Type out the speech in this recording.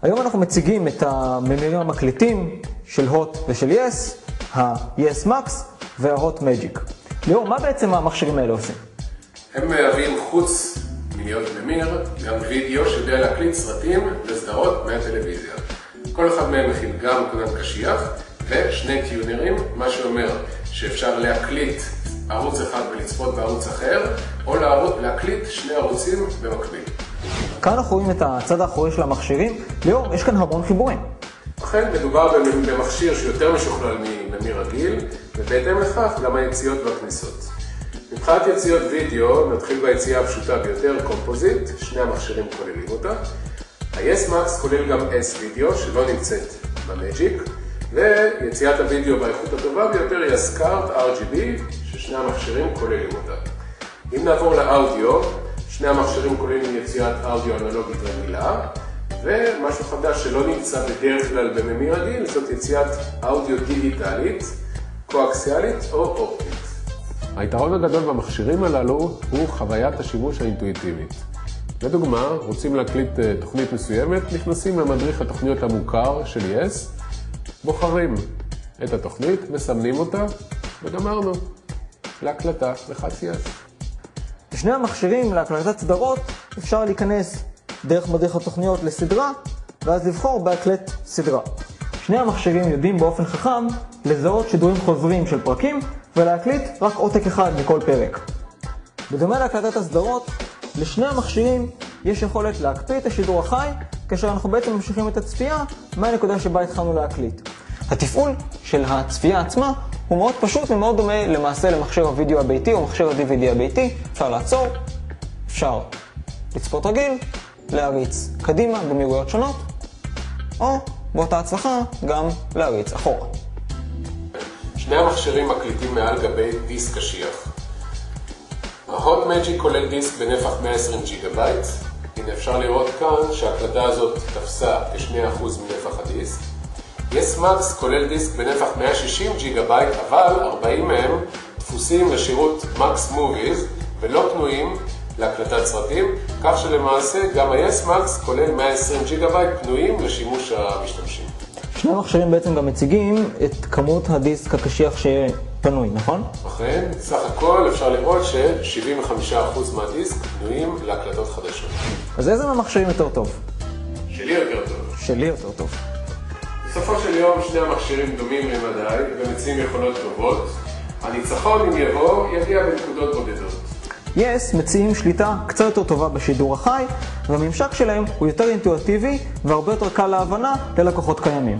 היום אנחנו מציגים את הממירים המקליטים של הוט ושל יס, ה-יס מקס וה-הוט מג'יק. ליאור, מה בעצם המכשירים האלה עושים? הם מהווים חוץ מלהיות ממיר, גם וידאו שיודע להקליט סרטים וסדרות מהטלוויזיה. כל אחד מהם מכיל גם כונן קשיח ושני טיונרים, מה שאומר שאפשר להקליט ערוץ אחד ולצפות בערוץ אחר, או להקליט שני ערוצים במקביל. כאן אנחנו רואים את הצד האחורי של המכשירים. ליאור, יש כאן המון חיבורים. אכן, מדובר במכשיר שיותר משוכלל מממיר רגיל, ובהתאם לכך גם היציאות והכניסות. מבחינת יציאות וידאו, נתחיל ביציאה הפשוטה ביותר, קומפוזיט, שני המכשירים כוללים אותה. ה-יס מקס כולל גם S-וידאו שלא נמצאת במג'יק, ויציאת הוידאו באיכות הטובה ביותר היא הסקארט RGB, ששני המכשירים כוללים אותה. אם נעבור לאודיו, שני המכשירים כוללים יציאת אודיו אנלוגית רגילה, ומשהו חדש שלא נמצא בדרך כלל בממיר רגיל, זאת יציאת אודיו דיגיטלית, קואקסיאלית או אופטית. היתרון הגדול במכשירים הללו הוא חוויית השימוש האינטואיטיבית. לדוגמה, רוצים להקליט תוכנית מסוימת, נכנסים למדריך התוכניות המוכר של יס, בוחרים את התוכנית, מסמנים אותה, וגמרנו. להקלטה, לחץ יס. בשני המכשירים להקלטת סדרות אפשר להיכנס דרך מדריך התוכניות לסדרה, ואז לבחור בהקלט סדרה. שני המכשירים יודעים באופן חכם לזהות שידורים חוזרים של פרקים, ולהקליט רק עותק אחד מכל פרק. בדומה להקלטת הסדרות, לשני המכשירים יש יכולת להקפיא את השידור החי, כאשר אנחנו בעצם ממשיכים את הצפייה מהנקודה שבה התחלנו להקליט. התפעול של הצפייה עצמה הוא מאוד פשוט ומאוד דומה למעשה למכשיר הוידאו הביתי או מכשיר ה-DVD הביתי. אפשר לעצור, אפשר לצפות רגיל, להריץ קדימה במהירויות שונות, או באותה הצלחה גם להריץ אחורה. שני המכשירים מקליטים מעל גבי דיסק קשיח. ההוט מג'יק כולל דיסק בנפח 120 ג'יגה בייט. הנה אפשר לראות כאן שההקלטה הזאת תפסה כ2% מנפח הדיסק. יס מקס כולל דיסק בנפח 160 ג'יגה בייט, אבל 40 מהם דפוסים לשירות מקס מוביז ולא פנויים להקלטת סרטים, כך שלמעשה גם ה-יס מקס כולל 120 ג'יגה בייט פנויים לשימוש המשתמשים. שני המכשירים בעצם גם מציגים את כמות הדיסק הקשיח שפנוי, נכון? אכן, סך הכל אפשר לראות ש-75% מהדיסק פנויים להקלטות חדשות. אז איזה מהמכשירים יותר טוב? שלי יותר טוב. שלי יותר טוב. בסופו של יום שני המכשירים דומים למדי ומציעים יכולות טובות. הניצחון, אם יבוא, יגיע בנקודות בודדות. יס מציעים שליטה קצת יותר טובה בשידור החי, והממשק שלהם הוא יותר אינטואיטיבי והרבה יותר קל להבנה ללקוחות קיימים.